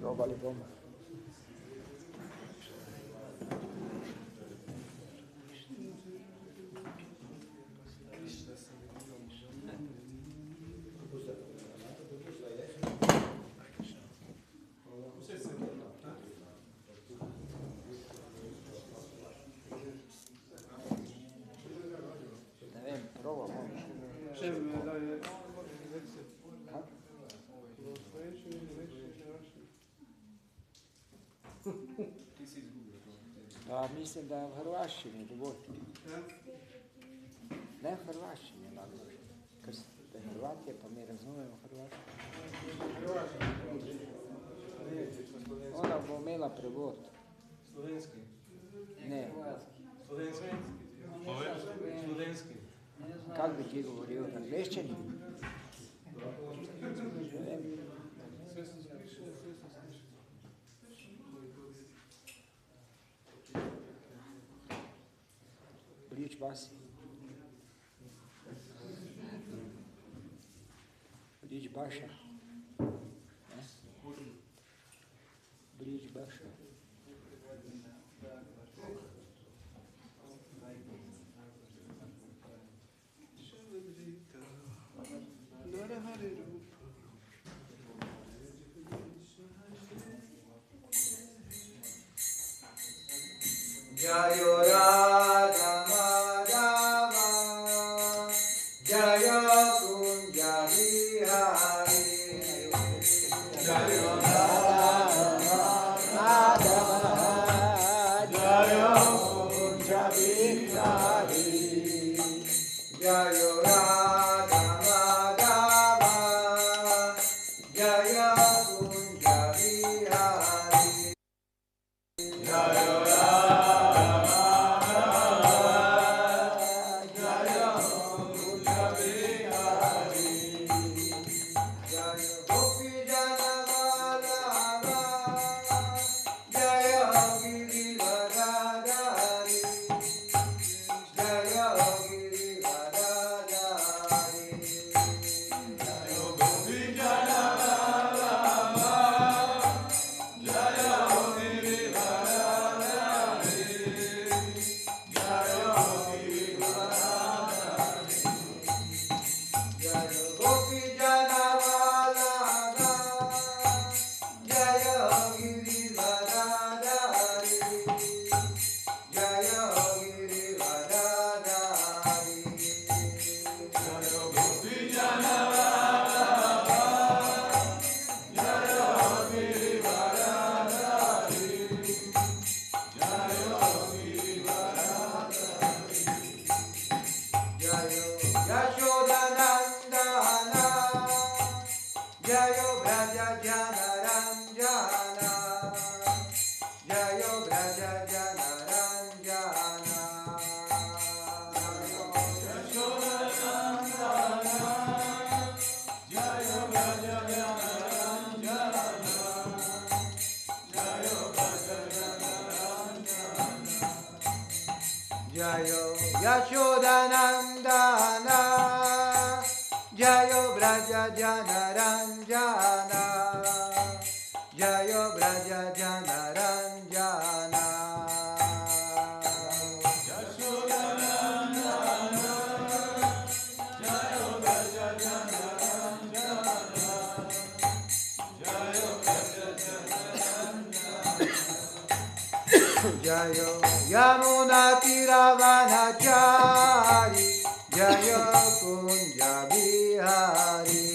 Probali bomo. Ne vem, probamo. Pa mislim, da je v hrvaščini dovolj. Ne v hrvaščini, ker ste Hrvatje, pa mi razumemo hrvaščino. Ona bo imela prevod. Slovenski? Ne. Slovenski? Slovenski? Kak bi ti govoril? Na angleščini? Sve se spiše, sve se spiše. Blič basi. Blič baša. Blič baša. Jayo Radha Madhava Jayo Kunja Vihari Jayo Radha Madhava Jayo Kunja Vihari Jayo Radha Madhava Jayo Kunja Vihari Jayo Jaya Yashodanandana Jayo Braja Janaranjana Jayo Braja Janaranjana Jayo Yamuna Tiravanachari Jayo Kunja Bihari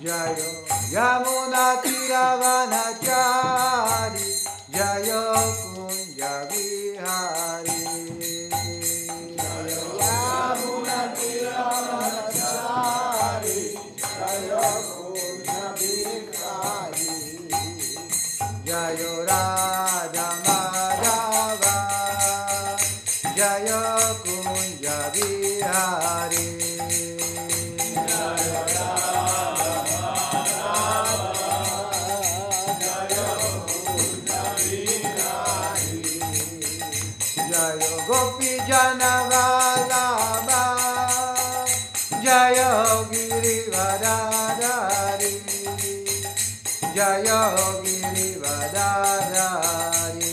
Jayo Yamuna Tiravanachari Jayo Kunja Bihari Jayo Yamuna Tiravanachari Jayo Kunja Bihari Jayo Radha Madhava Jayo Kunja Bihari Jayo Radha Madhava Jayo Kunja Bihari Jayo Gopi Jana Vallabha Jayo Girivardhari Jayo Girivardhari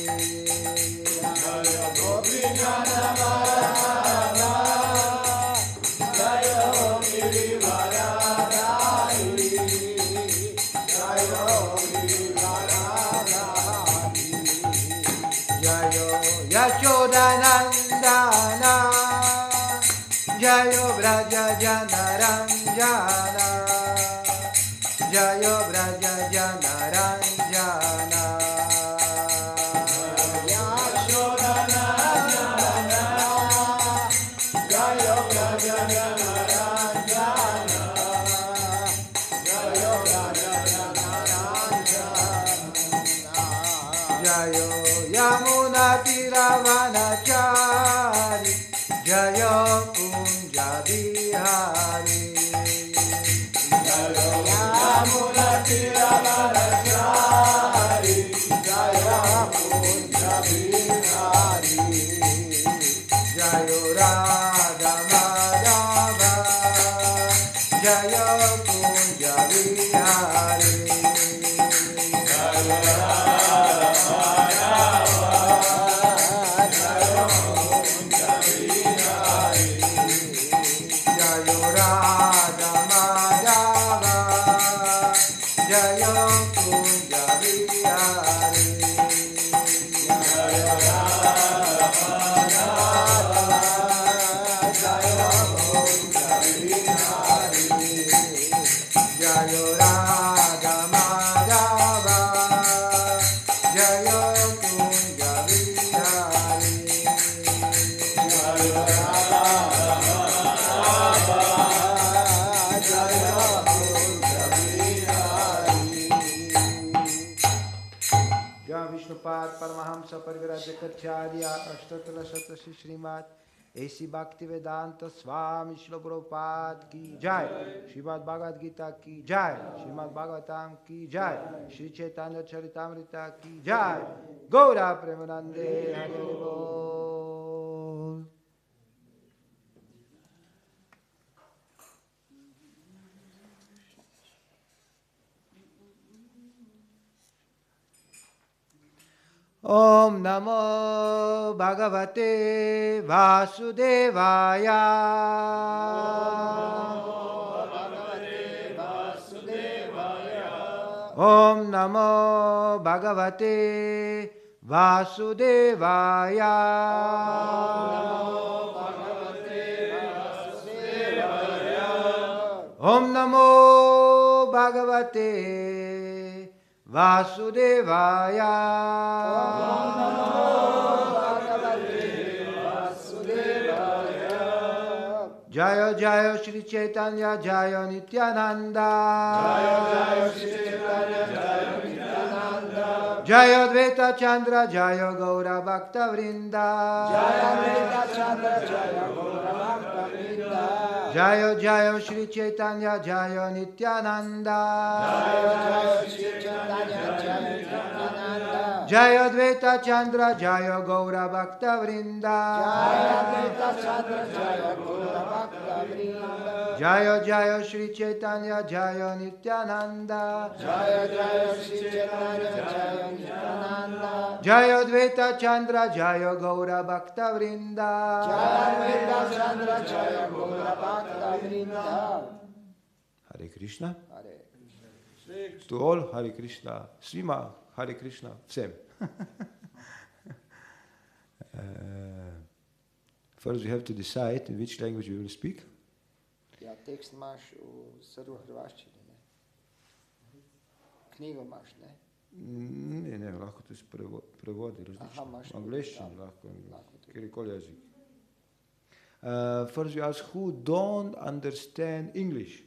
Jayo Gopi Jana Vallabha Jayo Girivardhari Jayo Girivardhari Jayo Yashodanandana Jayo Braja Janaranjana Jayo Braja Janaranjana Yashodanandana Jayo Braja Janaranjana Jayo Braja Janaranjana Jayo Yamuna Tiravanachari Jayo Kunja Bihari Jayo Yamuna Tiravanachari Jayo Kunja Bihari Jayo Radha Madhava Jayo Kunja Bihari Jayo Radha Madhava Jayo Kunja Bihari Jayo Radha Madhava Jayo Kunja Bihari Jayo Radha Madhava Jayo Kunja Bihari Jayo Radha Madhava Jayo Kunja Bihari Jayo Radha Vishnupad Paramahamsa Parivrajya Kacharya Ashtatala Shatasi Srimad A.C. Bhaktivedanta Swami Shri Prabhupada Ki Jai Srimad Bhagavad Gita Ki Jai Srimad Bhagavatam Ki Jai Shri Chaitanya Charitamrita Ki Jai Gaura Premanande Hari Bol. Om Namo Bhagavate Vasudevaya. Om Namo Bhagavate Vasudevaya. Om Namo Bhagavate Vasudevaya. Jaya Jaya Shri Chaitanya Jaya Nityananda. Jaya Jaya Shri Chaitanya Jaya Nityananda. Jaya Advaita Chandra Jaya Gaura Bhakta Vrinda. Jaya Jaya Shri Chaitanya Jaya Nityananda. Jaya Advaita Chandra Jaya Gaura Bhakta Vrinda. Jaya Jaya Shri Chaitanya Jaya Nityananda. Jaya Advaita Chandra Jaya Gaura Bhakta Vrinda. Hare Krishna. To all Hare Krishna. Svima Hare Krishna. Vsem. First we have to decide in which language we will speak. Ja, tekst imaš v srbo-hrvaščini, ne? Knjigo imaš, ne? Ne, lahko to prevodi različno. Angleščino lahko, kjerkoli jezik. First we ask who don't understand English.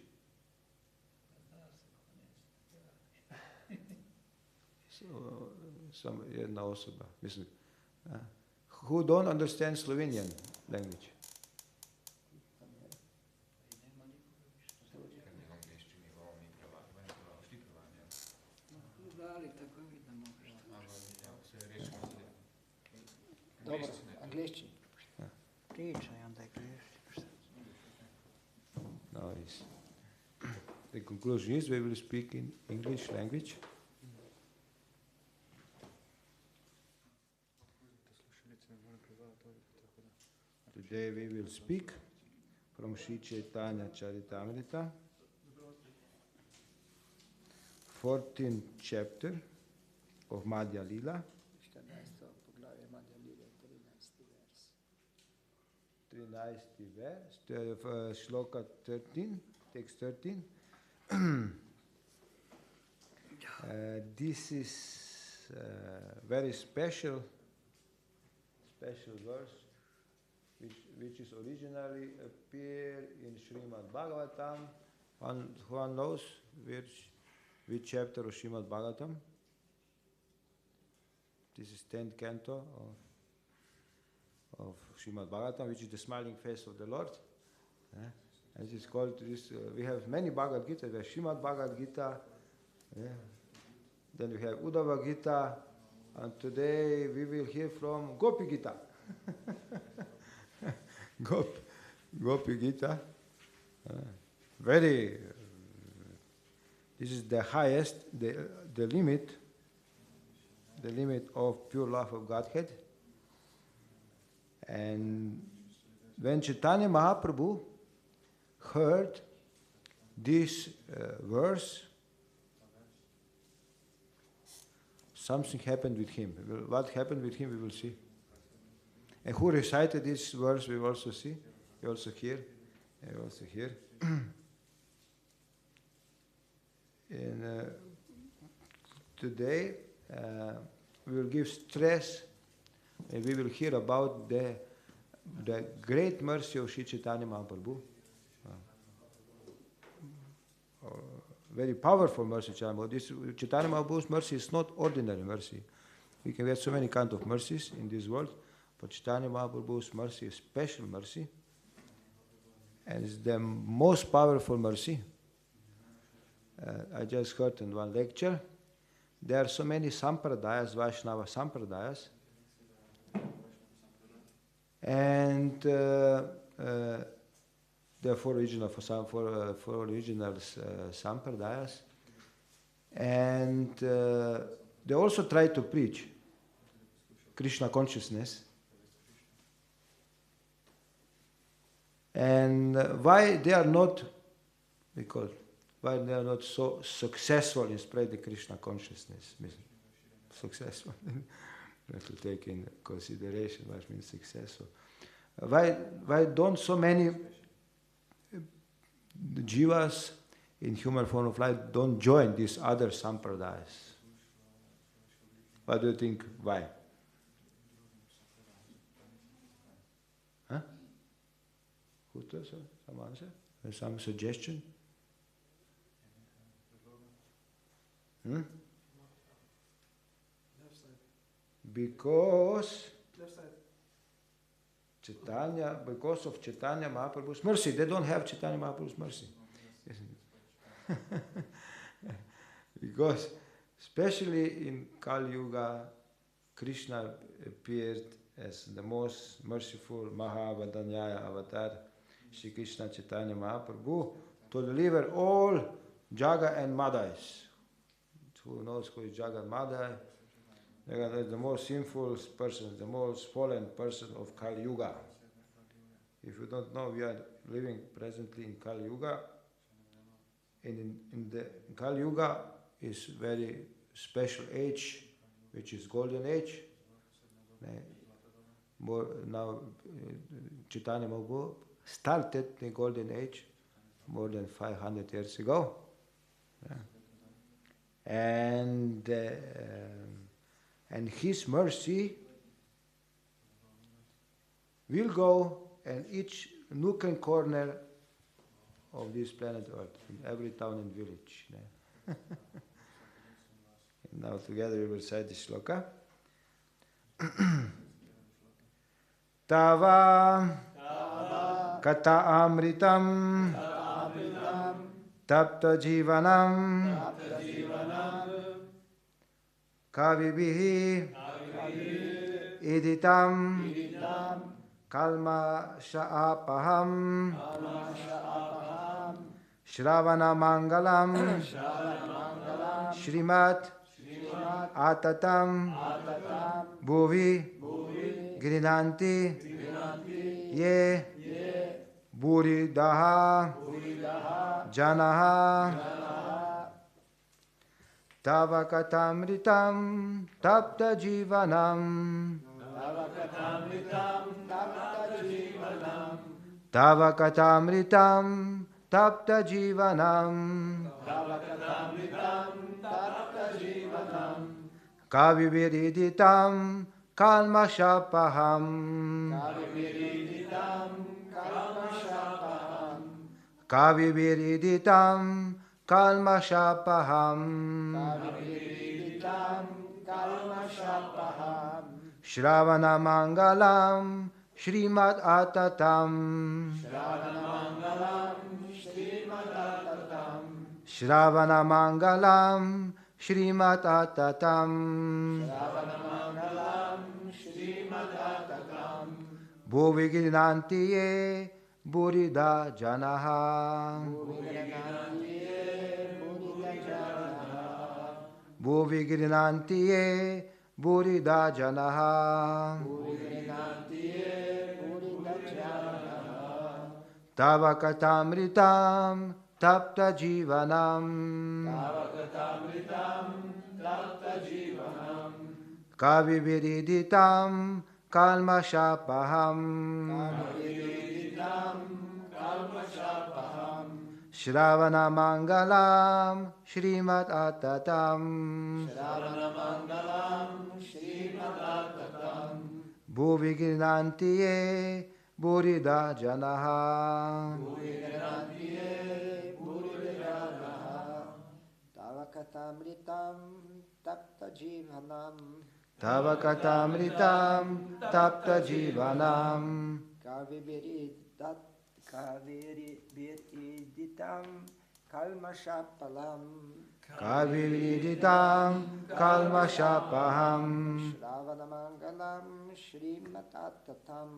Jedna osoba, mislim. Who don't understand Slovenian language? Dobro, angliščini. Pričaj onda angliščini. Nice. The conclusion is we will speak in English language. Today we will speak from Sri Chaitanya Charitamrita, 14th chapter of Madhya Lila. 13th verse, Shloka 13, text 13. This is very special verse, which is originally appeared in Srimad Bhagavatam. One knows which chapter of Srimad Bhagavatam? This is 10th canto of Srimad Bhagavatam, which is the smiling face of the Lord. As it's called, we have many Bhagavad Gita. We have Srimad Bhagavad Gita, then we have Uddhava Gita, and today we will hear from Gopi Gita. Gopi Gita. This is the highest, the limit of pure love of Godhead. And when Chaitanya Mahaprabhu heard this verse, something happened with him. What happened with him, we will see. And who recited this verse, we will also see. We also hear. And today we will give stress, and we will hear about the great mercy of Sri Chaitanya Mahaprabhu. Very powerful mercy, Chaitanya Mahaprabhu. This Chaitanya Mahaprabhu's mercy is not ordinary mercy. We can get so many kinds of mercies in this world, but Chaitanya Mahaprabhu's mercy is special mercy, and it's the most powerful mercy. I just heard in one lecture, there are so many sampradayas, Vaishnava sampradayas, and there are four original sampradayas, and they also try to preach Krishna consciousness. And why they are not so successful in spreading Krishna consciousness? Successful. We have to take in consideration what means successful. Why don't so many jivas in human form of life don't join these other sampradayas? What do you think? Why? Huh? Who does some answer? Some suggestion? because because of Chaitanya Mahaprabhu's mercy. They don't have Chaitanya Mahaprabhu's mercy. Because especially in Kali Yuga, Krishna appeared as the most merciful Mahavadanyaya avatar, Shri Krishna Chaitanya Mahaprabhu, to deliver all Jaga and Madais. Who knows who is Jaga and Madai? Jaga is the most sinful person, the most fallen person of Kali Yuga. If you don't know, we are living presently in Kali Yuga. And in the Kali Yuga is very special age, which is golden age. Now Chaitanya Mahaprabhu started the golden age more than 500 years ago. And His mercy will go in each nook and corner of this planet Earth, in every town and village. And now together we will say this shloka. Tava kata amritam tapta jivanam kavibihi iditam kalma sha'apaham shravana mangalam shrimat atatam bhuvi grinanti ye buridaha janaha tava katamritam tapta jivanam tava katamritam tapta jivanam kaviviriditam kalmashapaham kaviviriditam kalmashapaham shravana mangalam shrimad atatam shravana mangalam shrimad atatam bhuvi grinantiye burida janaha bhuvi grinantiye burida janaha tava katamritam tapta jivanam kaviviriditam kalmashapaham shravana mangalam shrimad atatam bhuvi grinantiye burida janaha tava katamritam tapta jivanam tava katamritam tapta jivanam kaviriditam kalmashapalam kaviriditam kalmashapaham shravana mangalam shrimatatam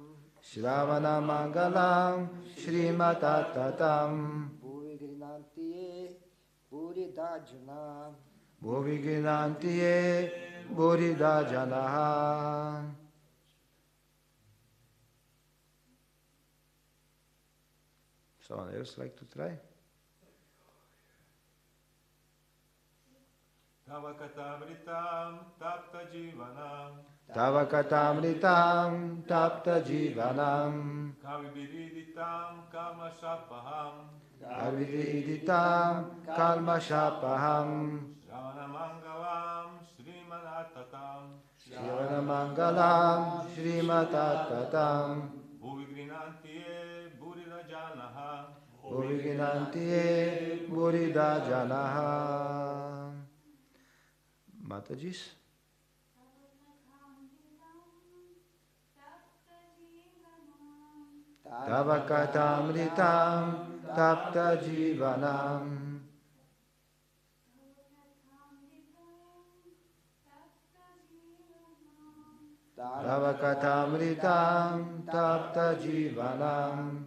shravana mangalam shrimatatam bhuvi grinantiye buridajana bhuvi grinantiye buridajanaha. Someone else like to try? Tava katamritam tapta jivanam Tava katamritam tapta jivanam kaviviriditam kalmashapaham kaviriditam kalmashapaham shravana mangalam shrimadatatam shravana mangalam shrimatatam bhuvi grinantiye burida janaha bhuvi grinantiye burida janaha. Matajis? Tava katamritam tapta jivanam. Tava katamritam tapta jivanam.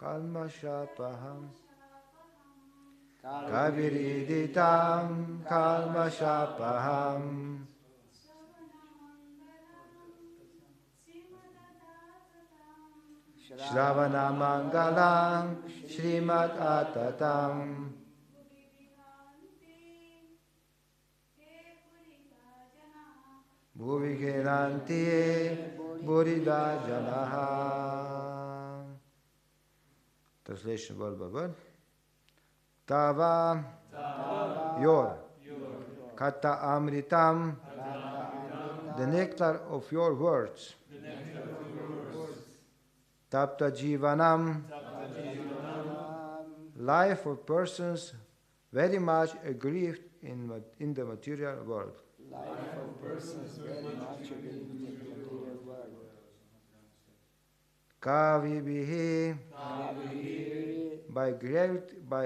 Kalmashapaham Kaviriditam Kalmashapaham Shravanamangalam Shrimad Atatam Bhuvigiranti Burida Janaha. Translation word by word. Tava, your, kata amritam, the nectar of your words. Tapta jivanam, life of persons very much aggrieved in the material world. Life of persons very much aggrieved in the material world. Kavibihi, by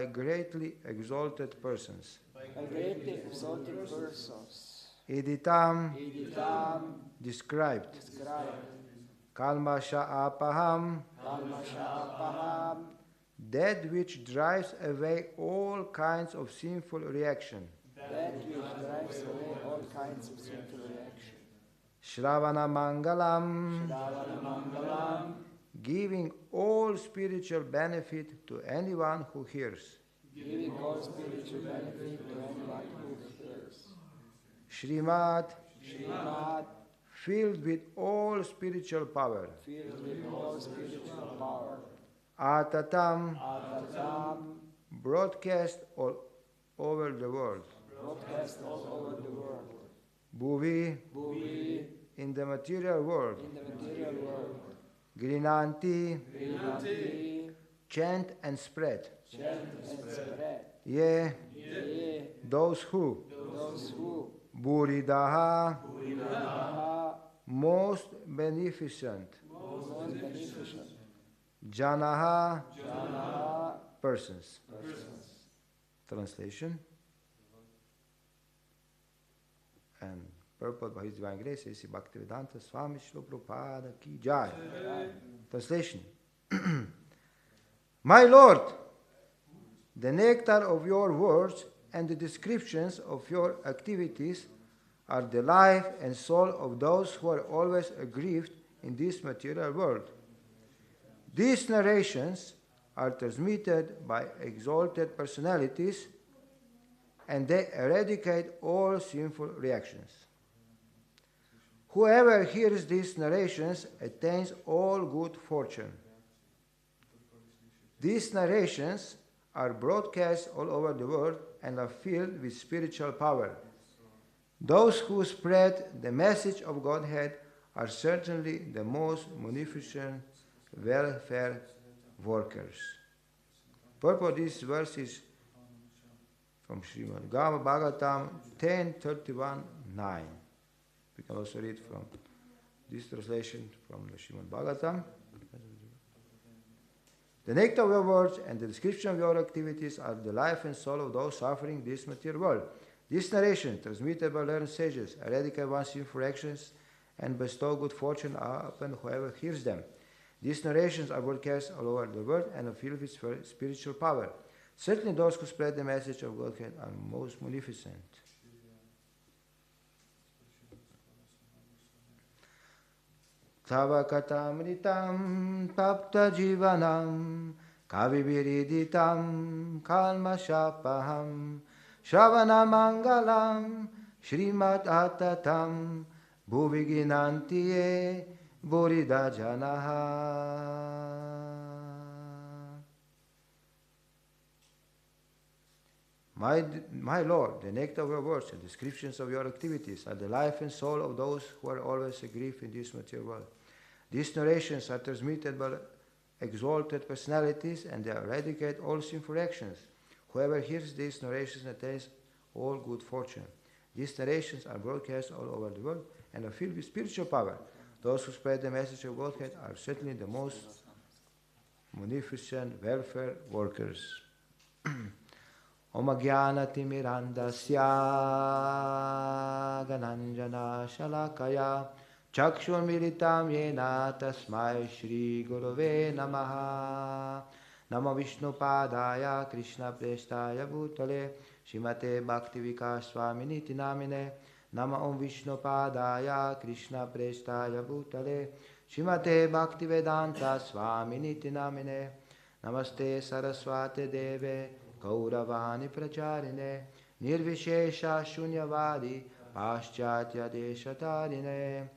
greatly exalted persons. By greatly exalted persons. Iditam, described. Kalmasha apaham, that which drives away all kinds of sinful reaction. That which drives away all kinds of sinful reaction. Shravana mangalam, giving all spiritual benefit to anyone who hears. Giving all spiritual benefit to anyone who hears. Shrimad, filled with all spiritual power. Filled with all spiritual power. Atatam, broadcast all over the world. Broadcast all over the world. Bhuvi, in the material world. In the material world. Grinanti, chant and spread. Ye, those who. Buridaha, most beneficent. Janaha, persons. Translation. And purport by His Divine Grace is Bhaktivedanta Swami Srila Prabhupada Ki Jai. Translation. My Lord, the nectar of your words and the descriptions of your activities are the life and soul of those who are always aggrieved in this material world. These narrations are transmitted by exalted personalities, and they eradicate all sinful reactions. Whoever hears these narrations attains all good fortune. These narrations are broadcast all over the world and are filled with spiritual power. Those who spread the message of Godhead are certainly the most munificent welfare workers. Purport of this verse is from Srimad Bhagavatam 10:31-9. We can also read from this translation from the Srimad Bhagavatam. The nectar of your words and the description of your activities are the life and soul of those suffering this material world. This narration, transmitted by learned sages, eradicate one's sinful actions and bestow good fortune upon whoever hears them. These narrations are broadcast all over the world and are filled with spiritual power. Certainly those who spread the message of Godhead are most munificent. Tava katamritam tapta jivanam kavibiriditam kalmashapaham Shravana mangalam Shrimad Atatam Bhuviginantiye Burida Janaha. My Lord, the nectar of your words and descriptions of your activities are the life and soul of those who are always aggrieved in this material world. These narrations are transmitted by exalted personalities and they eradicate all sinful actions. Whoever hears these narrations attains all good fortune. These narrations are broadcast all over the world and are filled with spiritual power. Those who spread the message of Godhead are certainly the most munificent welfare workers. Om Jnana-timirandasya Gananjana Shalakaya Chakshurmilitam Yena Tasmai Shri Gurave Namaha Nama Vishnu Padaya Krishna Prestaya Bhutale Shrimate Bhakti-Vikas Swaminiti Namine Nama Om Vishnu Padaya Krishna Prestaya Bhutale Shrimate Bhaktivedanta Swaminiti Namine Namaste Saraswate Deve Gauravani Pracharine Nirvishesha Shunyavadi Paschatya Deshatarine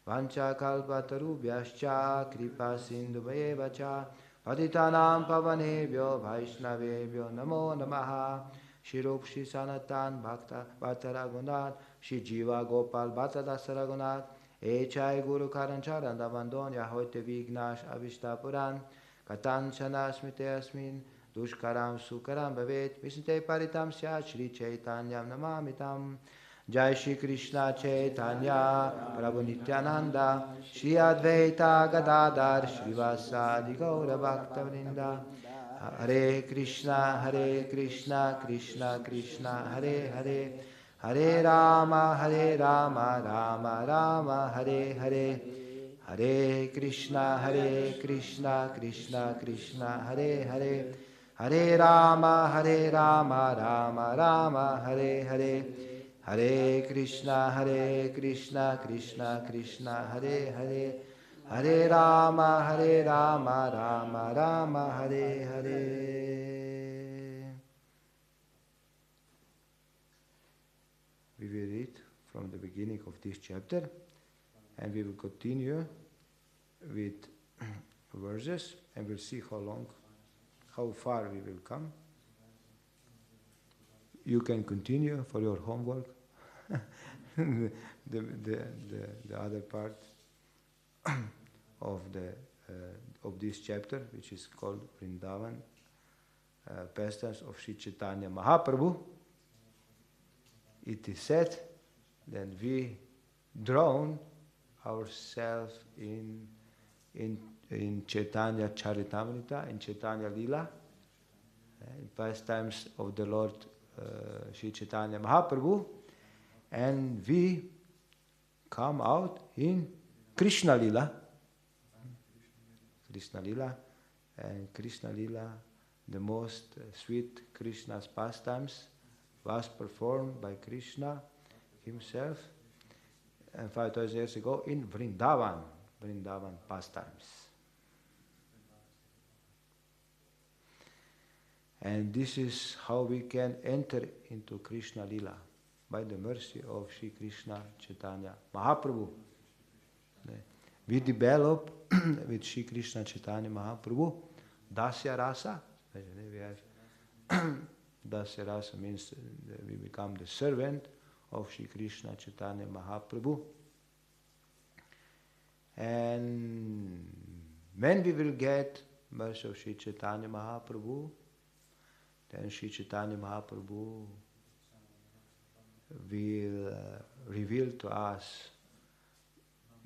Vancha Kalpatarubhyascha Kripa Sindhuvayevacha Patitanam Pavanebhyo Vaishnavebhyo Namo Namaha Shri Rup Shri Sanatan Bhakta Bhatta Raghunath Shri Jiva Gopal Bhatta Dasa Raghunath Echai Guru Karancharan Davandon Yahote Vignash Avishta Puran Katanchana Smite Asmin Dushkaram Sukaram Bhavet Visnite Paritam Syat Shri Chaitanyam Namamitam Jai Shri Krishna Chaitanya Prabhu Nityananda Shri Advaita Gadadhar Shri Vasadi Gaura Bhakta Vrinda Hare Krishna Krishna Krishna Hare Hare Hare Rama Rama Rama Hare Hare Hare Krishna Krishna Krishna Hare Hare Hare Rama Rama Rama Hare Hare Hare Krishna Krishna Krishna Hare Hare Hare Rama Rama Rama Hare Hare. We will read from the beginning of this chapter and we will continue with verses and we'll see how far we will come. You can continue for your homework. the other part of this chapter, which is called Vrindavan, pastimes of Sri Chaitanya Mahaprabhu. It is said that we drown ourselves in Chaitanya Charitamrita, in Chaitanya Lila, in pastimes of the Lord Sri Chaitanya Mahaprabhu, and we come out in Krishna Lila. Krishna Lila, and Krishna Lila, the most sweet Krishna's pastimes, was performed by Krishna himself 5,000 years ago in Vrindavan pastimes. And this is how we can enter into Krishna Lila, by the mercy of Sri Krishna Chaitanya Mahaprabhu. We develop with Sri Krishna Chaitanya Mahaprabhu Dasya Rasa. We have Dasya Rasa means we become the servant of Sri Krishna Chaitanya Mahaprabhu. And when we will get mercy of Sri Chaitanya Mahaprabhu, then Sri Chaitanya Mahaprabhu will reveal to us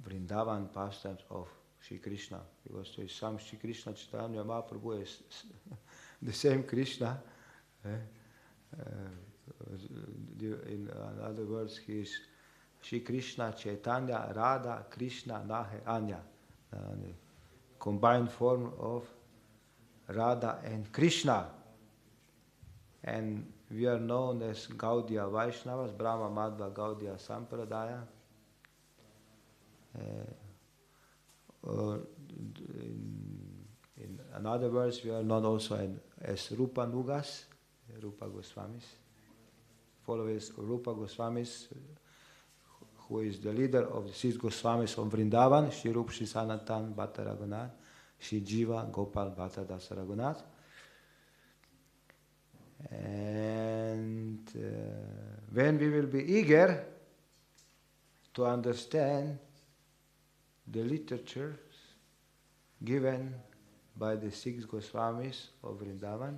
Vrindavan pastimes of Sri Krishna, because there is some Sri Krishna Chaitanya Mahaprabhu is the same Krishna. In other words, he is Sri Krishna Chaitanya Radha Krishna Nahe Anya, the combined form of Radha and Krishna. And we are known as Gaudiya Vaishnavas, Brahma Madhva Gaudiya Sampradaya. In other words, we are known also as Rupa Nugas, Rupa Goswamis, followers of Rupa Goswamis, who is the leader of the 6 Goswamis of Vrindavan, Shri Rup Shri Sanatan Bhatta Raghunath, Shri Jiva Gopal Bhatta Dasa Raghunath. And when we will be eager to understand the literatures given by the 6 Goswamis of Vrindavan,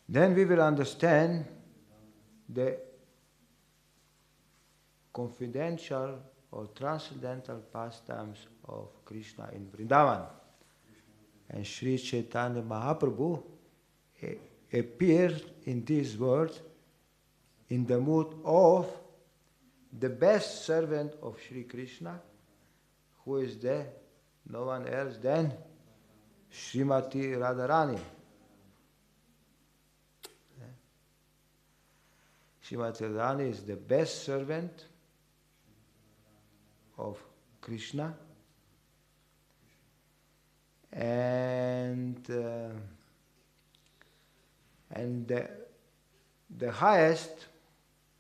Then we will understand the confidential or transcendental pastimes of Krishna in Vrindavan. And Sri Chaitanya Mahaprabhu appears in this world in the mood of the best servant of Sri Krishna, who is there, no one else than Srimati Radharani. Srimati Radharani is the best servant of Krishna, and the highest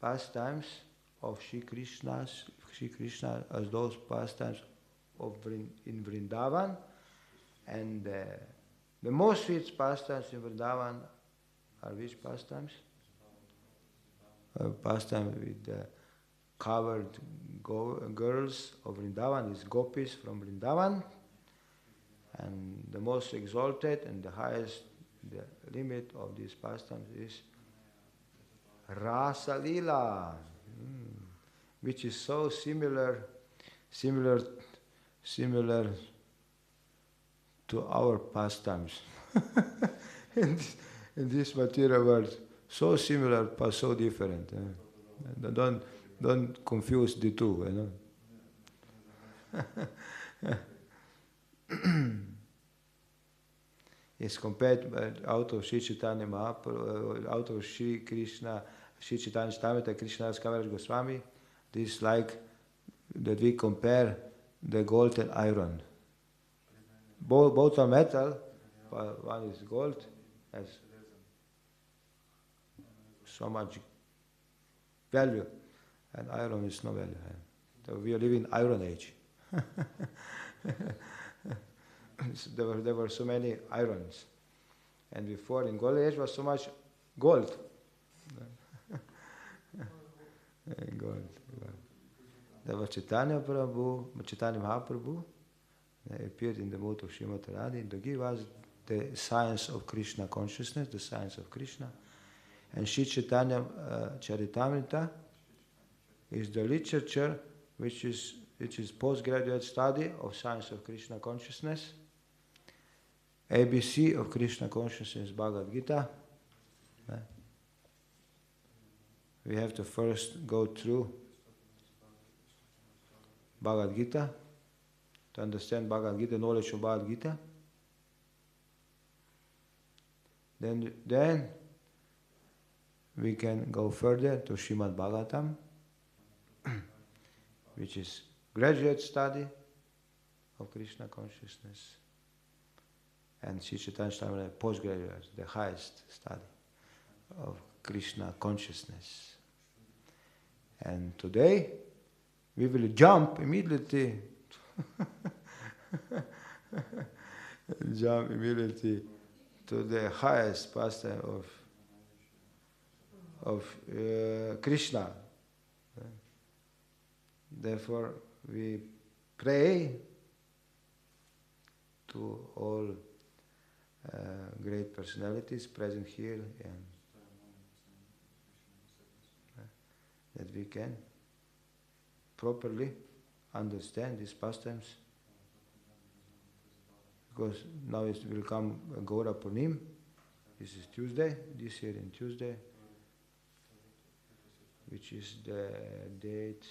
pastimes of Sri Krishna as those pastimes in Vrindavan, and the most sweet pastimes in Vrindavan are which pastimes? Pastime with the covered girls of Vrindavan is gopis from Vrindavan, and the most exalted and the highest, the limit of these pastimes is Rasa Lila, which is so similar to our pastimes in this material world. So similar but so different. Don't confuse the two. It's compared out of Sri Chaitanya Mahaprabhu, out of Sri Krishna, Sri Chaitanya Charitamrita, Krishnadas Kaviraj Goswami. This is like that we compare the gold and iron. Both are metal, but one is gold, has so much value, and iron is no value. So we are living in Iron Age. There were so many irons, and before in Gold Age was so much gold. Gold. There was Chaitanya Mahaprabhu appeared in the mood of Srimati Radha to give us the science of Krishna consciousness, the science of Krishna. And Sri Chaitanya Charitamrita is the literature which is postgraduate study of science of Krishna consciousness. ABC of Krishna consciousness, Bhagavad Gita. We have to first go through Bhagavad Gita to understand Bhagavad Gita, knowledge of Bhagavad Gita. Then we can go further to Srimad Bhagavatam, which is graduate study of Krishna consciousness, and Sri Chaitanya Charitamrita postgraduate, the highest study of Krishna consciousness. And today we will jump immediately to the highest pastime of Krishna. Therefore, we pray to all great personalities present here, and that we can properly understand these pastimes. Because now it will come Gaura Purnim. This is Tuesday, this year in Tuesday, which is the date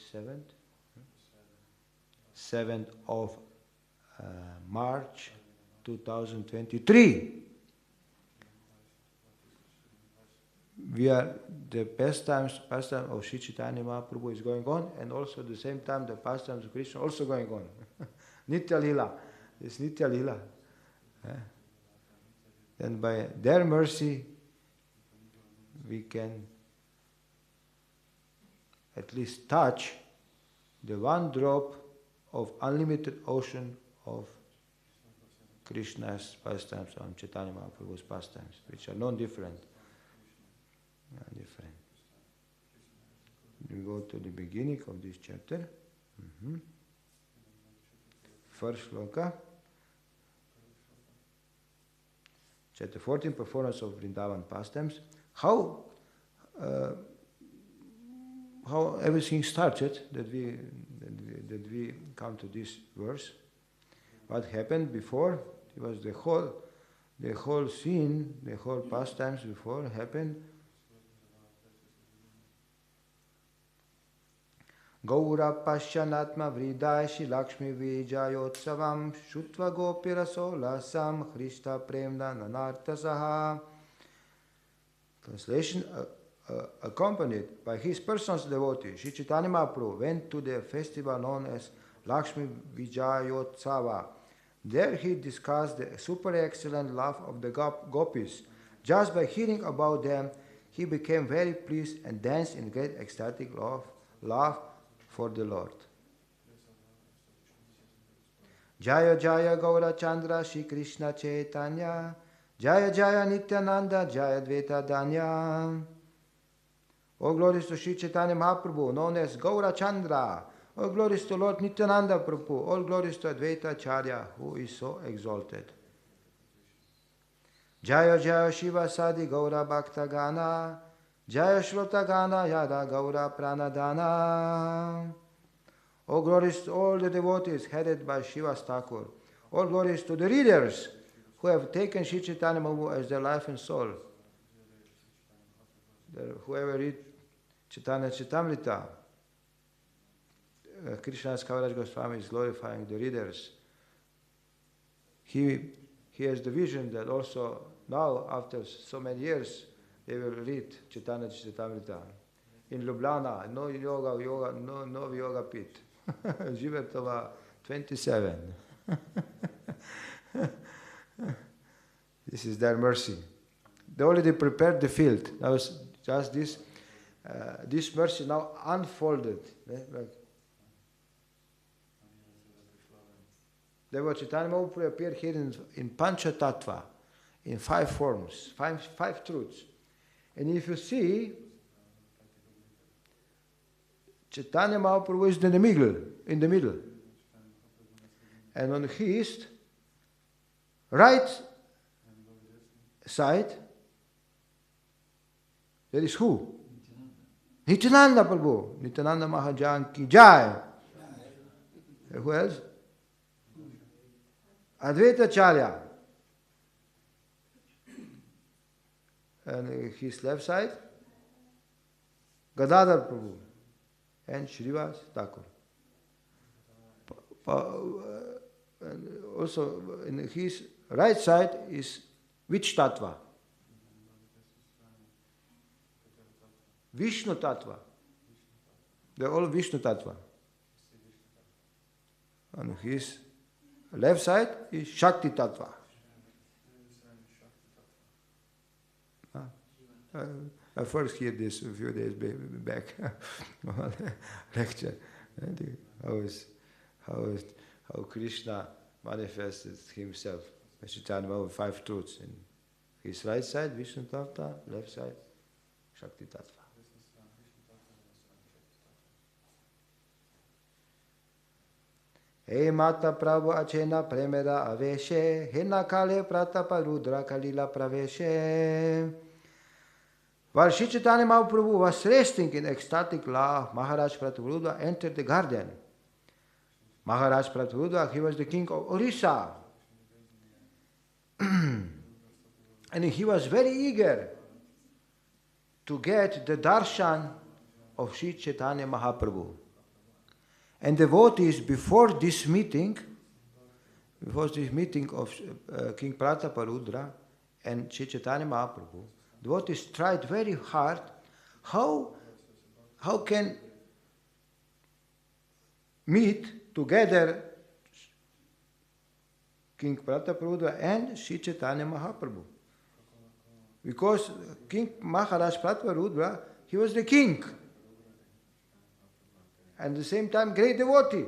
7th of March 2023. We are the pastime of Sri Chaitanya Mahaprabhu is going on, and also at the same time the pastimes of Krishna also going on. Nitya Lila. It's Nitya Lila. Then by their mercy we can at least touch the one drop of unlimited ocean of Krishna's pastimes, on Chaitanya Mahaprabhu's pastimes, which are non-different. Different. We go to the beginning of this chapter. First shloka. Chapter 14, performance of Vrindavan pastimes. How everything started that we come to this verse. What happened before? It was the whole scene, the whole pastimes before happened. Gaura Pashyanatma Vridashi Lakshmi Vijayotsavam Shutva Gopirasola Sam Krishna Premna Nanartasaha. Translation accompanied by his personal devotee, Sri Chaitanya Mahaprabhu went to the festival known as Lakshmi Vijayotsava. There he discussed the super excellent love of the gopis. Just by hearing about them, he became very pleased and danced in great ecstatic love for the Lord. Jaya Jaya Gaura Chandra Shri Krishna Chaitanya Jaya Jaya Nityananda Jaya Dvaita Danya. All glories to Sri Chaitanya Mahaprabhu, known as Gaura Chandra. All glories to Lord Nityananda Prabhu. All glories to Advaita Acharya, who is so exalted. Jaya Jaya Shiva Sadi Gaura Bhakta Gana Jaya Shrota Gana Yada Gaura Pranadana. All glories to all the devotees headed by Shiva Thakur. All glories to the readers who have taken Sri Chaitanya Mahaprabhu as their life and soul. Whoever read Chaitanya Chaitamrita, Krishnadas Kaviraj Goswami is glorifying the readers. He has the vision that also now, after so many years, they will read Chaitanya Chaitamrita. In Ljubljana, no yoga pit. Jivatava 27. This is their mercy. They already prepared the field. Now it's just this mercy now unfolded. The Lord Chaitanya Mahaprabhu appeared here in Pancha Tattva, in 5 forms, five truths. And if you see, Chaitanya Mahaprabhu is in the middle. And on his right side, there is who? Nityananda Prabhu. Nityananda Mahajan ki jai. Who else? Advaita Acharya. And his left side, Gadadhar Prabhu and Srivas Thakur. And also in his right side is which tattva? Vishnu tattva. They're all Vishnu tattva. On his left side is Shakti tattva. I first heard this a few days back on a lecture. How Krishna manifested himself. Chaitanya Mahaprabhu 5 truths. In his right side, Vishnu tattva, left side, Shakti tattva. Hey Mata Prabhu Achena Premeda Aveshe, Hena Kale Pratapa Rudra Kalila Praveshe. While Sri Chaitanya Mahaprabhu was resting in ecstatic love, Maharaj Prataparudra entered the garden. Maharaj Prataparudra, he was the king of Orissa. And he was very eager to get the darshan of Sri Chaitanya Mahaprabhu. And devotees before this meeting of King Prataparudra and Sri Chaitanya Mahaprabhu, devotees tried very hard how can meet together King Prataparudra and Sri Chaitanya Mahaprabhu. Because King Maharaj Prataparudra, he was the king. And at the same time, great devotee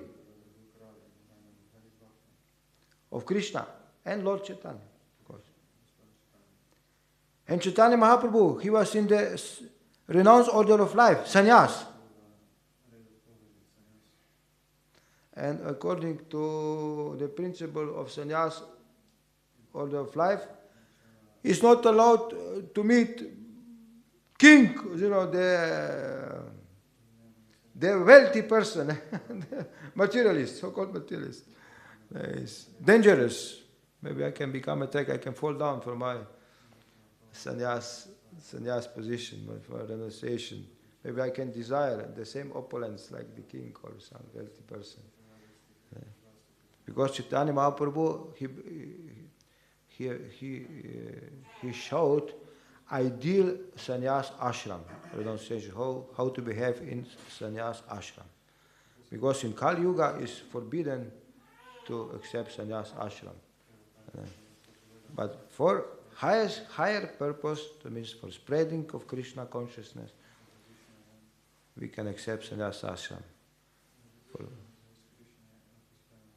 of Krishna and Lord Chaitanya, of course. And Chaitanya Mahaprabhu, he was in the renounced order of life, sannyas. And according to the principle of sannyas order of life, is not allowed to meet king, the wealthy person, materialist, so-called materialist. It's dangerous. Maybe I can become attacked. I can fall down from my sannyas position, for renunciation. Maybe I can desire the same opulence like the king or some wealthy person. Because Chaitanya Mahaprabhu, he showed ideal sannyas ashram, renunciation, how to behave in sannyas ashram. Because in Kali Yuga is forbidden to accept sannyas ashram. But for higher purpose, that means for spreading of Krishna consciousness, we can accept sannyas ashram.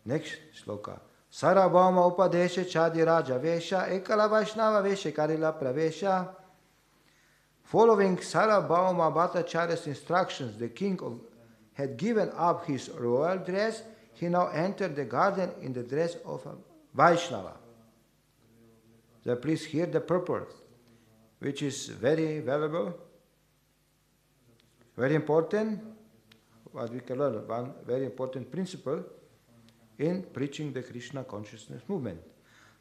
Next sloka. Sarabhama upadesha chadi raja vesha ekala vaishnava vesha karila pravesha. Following Sarabhama Bhattacharya's instructions, the king had given up his royal dress. He now entered the garden in the dress of a Vaishnava. So please hear the purport, which is very valuable, very important, what we can learn, one very important principle in preaching the Krishna consciousness movement.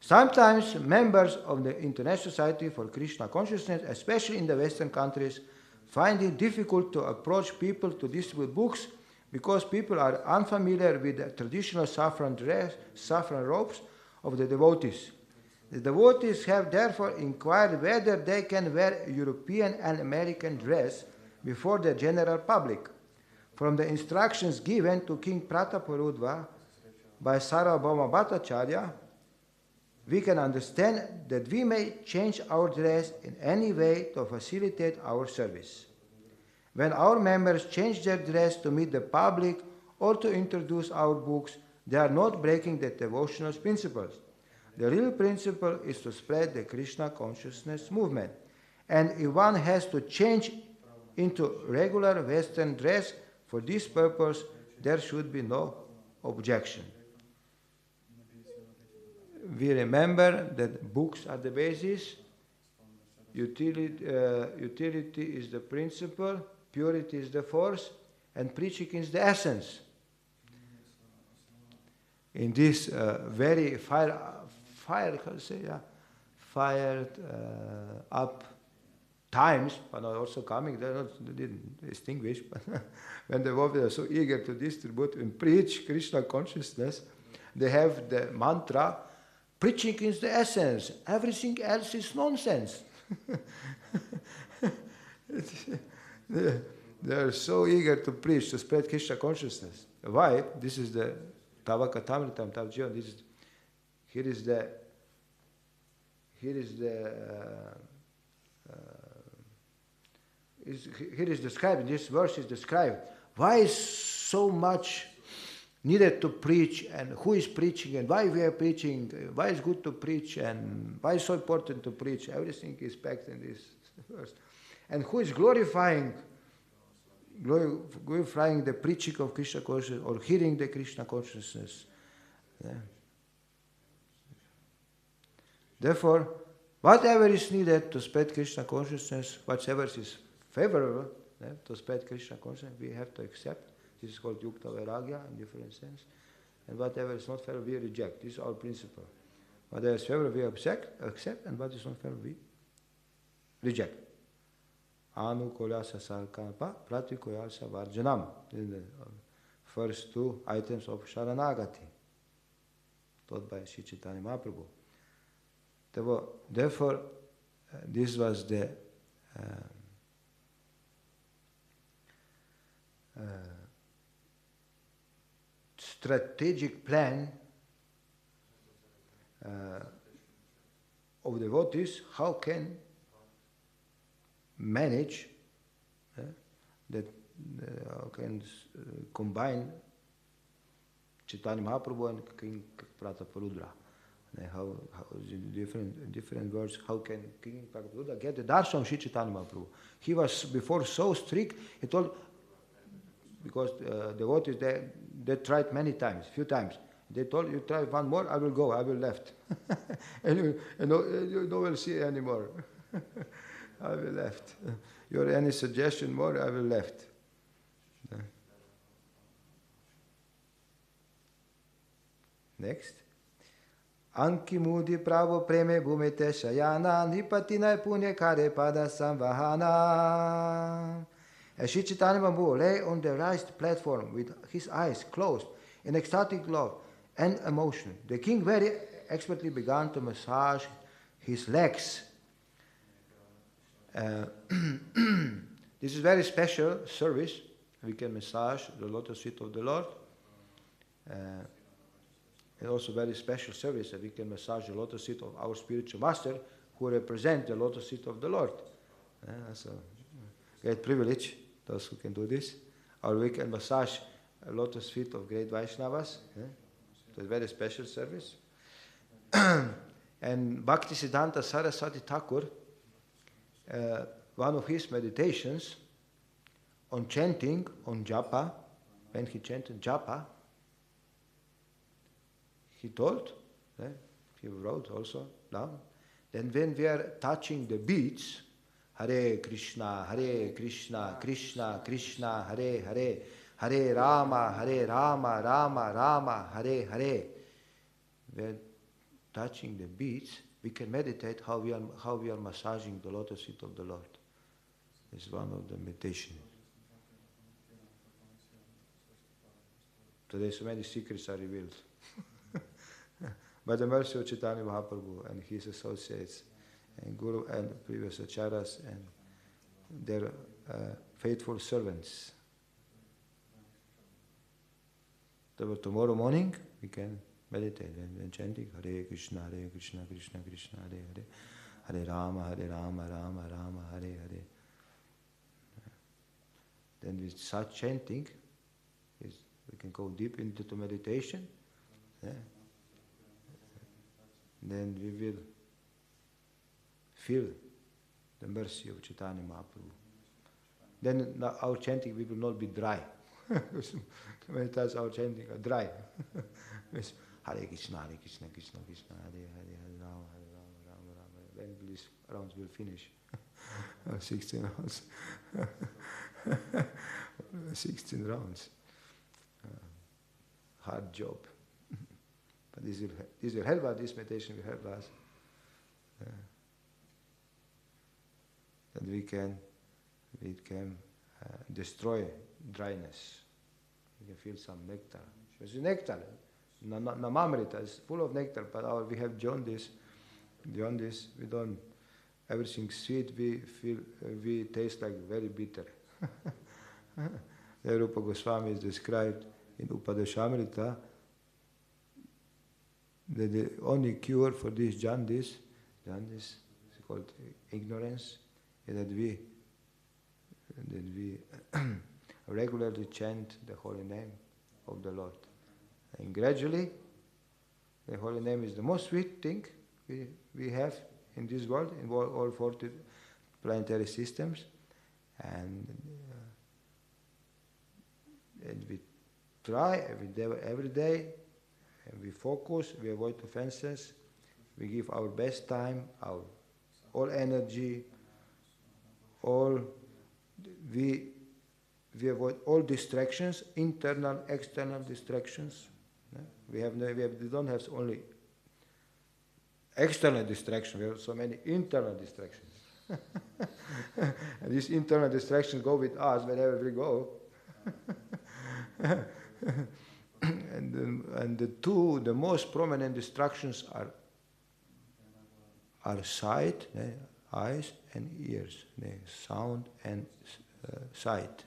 Sometimes members of the International Society for Krishna Consciousness, especially in the Western countries, find it difficult to approach people to distribute books because people are unfamiliar with the traditional saffron robes of the devotees. The devotees have therefore inquired whether they can wear European and American dress before the general public. From the instructions given to King Prataparudva by Sarabhama Bhattacharya, we can understand that we may change our dress in any way to facilitate our service. When our members change their dress to meet the public or to introduce our books, they are not breaking the devotional principles. The real principle is to spread the Krishna consciousness movement. And if one has to change into regular Western dress for this purpose, there should be no objection. We remember that books are the basis, utility is the principle, purity is the force, and preaching is the essence. In this very fired up times, but are also coming, they didn't distinguish, but when the devotees are so eager to distribute and preach Krishna consciousness, they have the mantra, preaching is the essence, everything else is nonsense. They are so eager to preach, to spread Krishna consciousness. Why? This is the Tavakatamritam Tavjivan. Here is described, this verse is described. Why is so much needed to preach, and who is preaching, and why we are preaching, why is good to preach, and why is so important to preach? Everything is packed in this verse. And who is glorifying the preaching of Krishna consciousness or hearing the Krishna consciousness. Yeah. Therefore, whatever is needed to spread Krishna consciousness, whatever is favorable to spread Krishna consciousness, we have to accept. This is called Yukta Vairagya in different sense. And whatever is not favorable, we reject. This is our principle. Whatever is favorable, we accept, and what is not favorable, we reject. Anukulyasa sarkapa pratikulyasa varjanam. In the first two items of Sharanagati, taught by Sri Chaitanya Mahaprabhu. Therefore, this was the strategic plan of devotees, how can manage how can combine Chaitanya Mahaprabhu and King Prataparudra. How different words, how can King Prataparudra get the darshan of Sri Chaitanya Mahaprabhu? He was before so strict, he told, because devotees, they tried many times, few times. They told you try one more, I will go, I will left. And you will see anymore. I will left. You have any suggestion more, I will left. Next. Anki mudi pravo preme bhumite shayana nipatina punya kare pada samvahana. As Sri Chaitanya Mahaprabhu lay on the raised platform with his eyes closed in ecstatic love and emotion, the king very expertly began to massage his legs. This is very special service. We can massage the lotus feet of the Lord. And also very special service that we can massage the lotus feet of our spiritual master who represent the lotus feet of the Lord. That's a great privilege, those who can do this. Or we can massage a lotus feet of great Vaishnavas. It's a very special service. And Bhaktisiddhanta Saraswati Thakur, one of his meditations on chanting, on japa, when he chanted japa, he told, he wrote also down, then when we are touching the beats, Hare Krishna, Krishna Krishna, Hare Hare, Hare Rama, Rama Rama, Hare Hare. When touching the beats, we can meditate how we are massaging the lotus feet of the Lord. It's one of the meditations. Today so many secrets are revealed. By the mercy of Chaitanya Mahaprabhu and his associates and Guru and previous acharyas and their faithful servants. So tomorrow morning we can meditate and chanting Hare Krishna, Krishna Krishna, Hare Hare, Hare Rama, Rama Rama, Hare Hare. Then with such chanting, we can go deep into the meditation. Then we will feel the mercy of Chaitanya Mahaprabhu. Then our chanting we will not be dry. Many times our chanting are dry. Hare Krishna, Krishna Krishna, Hare Hare, Hare Rama, Rama Rama. When these rounds will finish? 16 rounds. 16 rounds. Hard job. But this will help us, this meditation will help us. That we can destroy dryness. We can feel some nectar. It's nectar. Namamrita is full of nectar, but we have jaundice. Jaundice, we don't, everything sweet, we taste like very bitter. The Rupa Goswami is described in Upadeshamrita that the only cure for this jaundice is called ignorance, is that we regularly chant the holy name of the Lord. And gradually, the holy name is the most sweet thing we have in this world, in all 40 planetary systems. And we try every day, and we focus, we avoid offenses, we give our best time, our all energy, we avoid all distractions, internal, external distractions. We don't have only external distractions, we have so many internal distractions. And these internal distractions go with us wherever we go. And the most prominent distractions are sight, eyes and ears, sound and sight.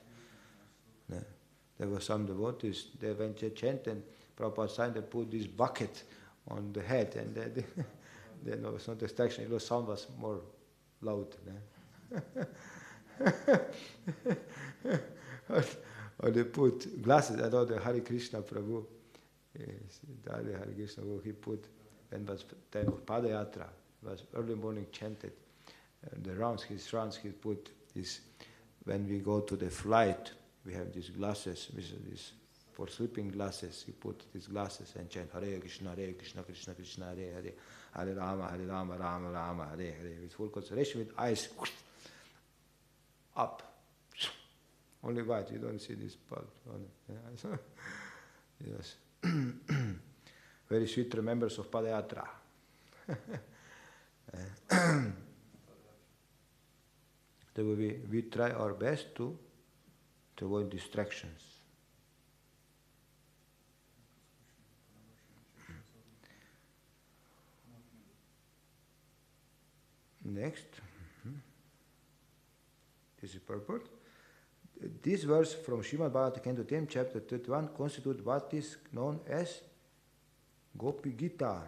There were some devotees, they went to chant and Prabhupada signed, they put this bucket on the head, and there was no distraction, the sound was more loud. Or they put glasses. I know the Hare Krishna Prabhu, Hare Krishna Prabhu, he put, when it was time of Padayatra, it was early morning chanted, his rounds, he put this, when we go to the flight, we have these glasses, this for sleeping glasses. You put these glasses and chant Hare Krishna, Hare Krishna, Krishna Krishna, Hare Hare, Hare-rama, Hare-rama, Rama Rama, Hare Hare, with full concentration, with eyes up. Only white, you don't see this part. Yes. Very sweet remembrance of Padayatra. We try our best to avoid distractions. Next. This is purport. This verse from Srimad Bhagavatam Canto 10, chapter 31, constitutes what is known as Gopi Gita.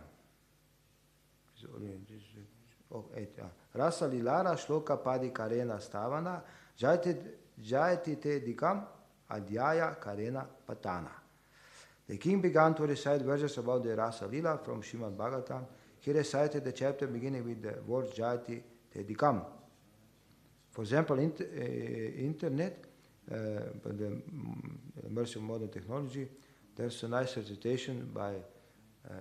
Rasa Lilara Shloka Padi Karena Stavana Jayati Te Dikam Adhyaya Karena Patana. The king began to recite verses about the Rasa Lila from Srimad Bhagavatam. He recited the chapter beginning with the words Jayati Te Dikam. For example, internet, by the mercy of modern technology, there's a nice recitation by a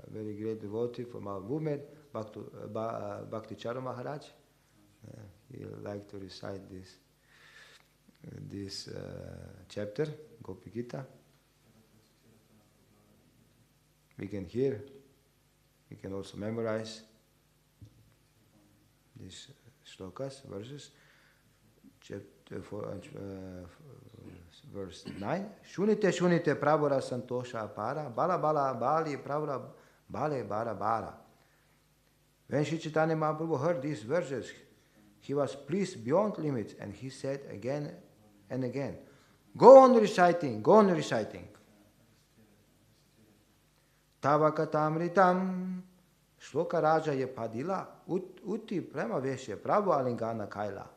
very great devotee from our movement, Bhakti-Chara Maharaj. He liked to recite this chapter, Gopi Gita. We can hear, we can also memorize these shlokas, verses. Chapter 4, verse 9. Shunite shunite pravara santosha para, bala bala bali pravara bale bara bara. When Sri Chaitanya Mahaprabhu heard these verses, he was pleased beyond limits, and he said again and again, go on reciting, go on reciting. Tavakatamritam shloka raja ye padila utti prema veshe prabhu alingana kaila.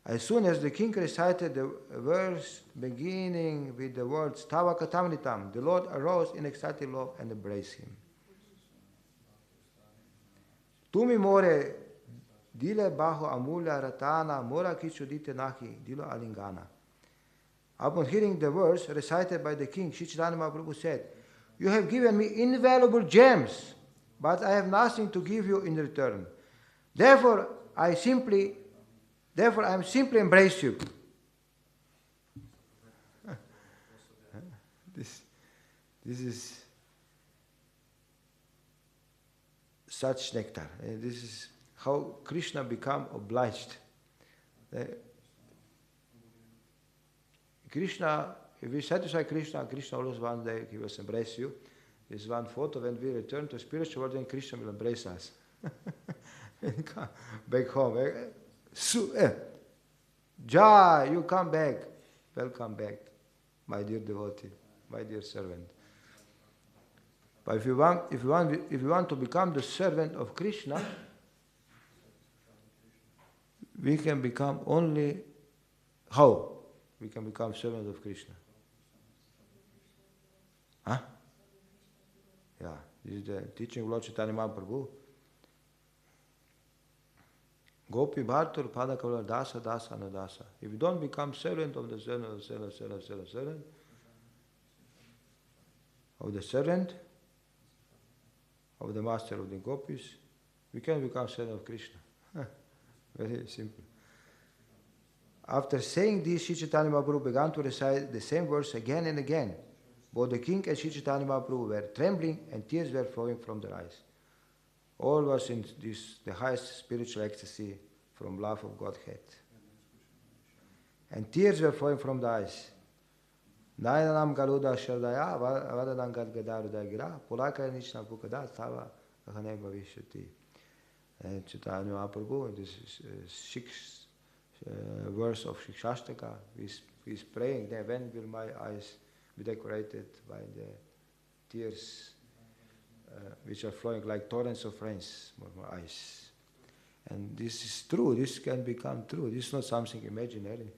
As soon as the king recited the verse beginning with the words Tavakatamritam, the Lord arose in ecstatic love and embraced him. Tumi more dile bajo amulya ratana mora kichudite nahi dilo alingana. Upon hearing the verse recited by the king, Sri Chaitanya Mahaprabhu said, you have given me invaluable gems, but I have nothing to give you in return. Therefore, I am simply embrace you. This is such nectar. This is how Krishna become obliged. Krishna, if we satisfy Krishna, Krishna always one day he will embrace you. There's one photo when we return to spiritual world, then Krishna will embrace us. Back home. Jai, you come back. Welcome back, my dear devotee, my dear servant. But if you want to become the servant of Krishna, we can become only how? We can become servant of Krishna. Huh? Yeah, this is the teaching of Lord Chaitanya Mahaprabhu. Gopi Bhartur Pada Kavala Dasa Dasa Anadasa. If you don't become servant of the servant of the master of the gopis, we can become servant of Krishna. Very simple. After saying this, Sri Chaitanya Mahaprabhu began to recite the same verse again and again. Both the king and Sri Chaitanya Mahaprabhu were trembling and tears were flowing from their eyes. All was in the highest spiritual ecstasy from love of Godhead. And tears were flowing from the eyes. Nayanam galuda shardaya avadanam gadgadaruda gira pulaka nichna pukada tava ahane bhavishyati. And Chaitanya Mahaprabhu, this is sixth verse of Shikshashtaka, is praying that when will my eyes be decorated by the tears which are flowing like torrents of rains from my eyes. And this is true, this can become true, this is not something imaginary.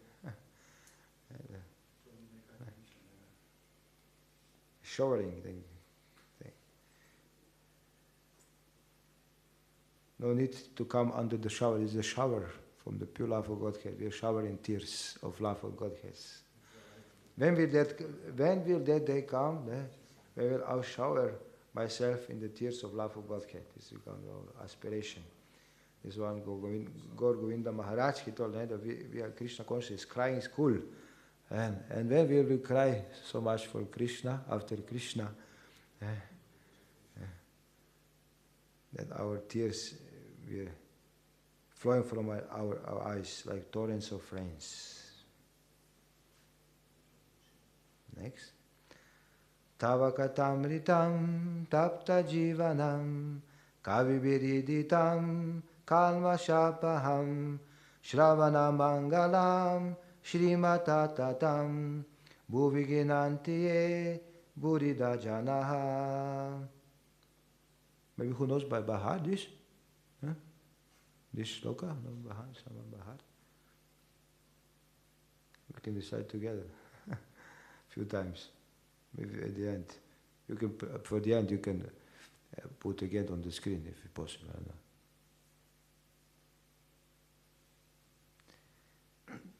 Showering thing. No need to come under the shower, it's a shower from the pure love of Godhead. We are showering tears of love of Godhead. When will that day come? We will I'll shower myself in the tears of love of Godhead. This is our aspiration. This one, Gaur Govinda Maharaj, he told that we are Krishna conscious, crying is cool. And when will we cry so much for Krishna, after Krishna, that our tears will flowing from our eyes like torrents of rains. Next. Tava katamritam tapta jivanam kavibiriditam kalmashapaham shravana mangalam shrimatatam bhuviginantiye burida janaha. Maybe who knows by Bahar this? Huh? This shloka? No, Bahar, Sama Bahar. We can recite together a few times. Maybe at the end. You can, for the end, you can put again on the screen if possible. I don't know.